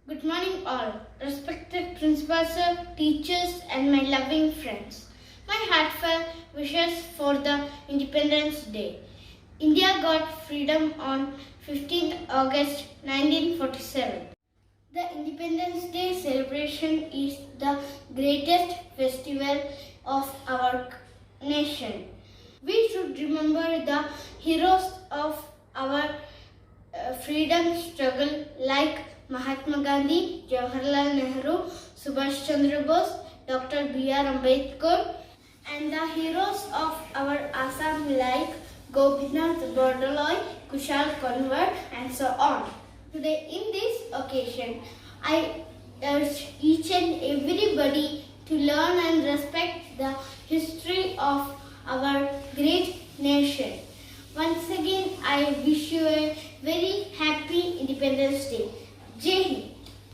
Good morning all, respected principals, teachers and my loving friends. My heartfelt wishes for the Independence Day. India got freedom on 15th August 1947. The Independence Day celebration is the greatest festival of our nation. We should remember the heroes of our freedom struggle like Mahatma Gandhi, Jawaharlal Nehru, Subhash Chandra Bose, Dr. B.R. Ambedkar, and the heroes of our Assam like Gopinath Bordoloi, Kushal Konwar, and so on. Today, in this occasion, I urge each and everybody to learn and respect the history of our great nation. Once again, I wish you a very happy Independence Day. Jai Hind.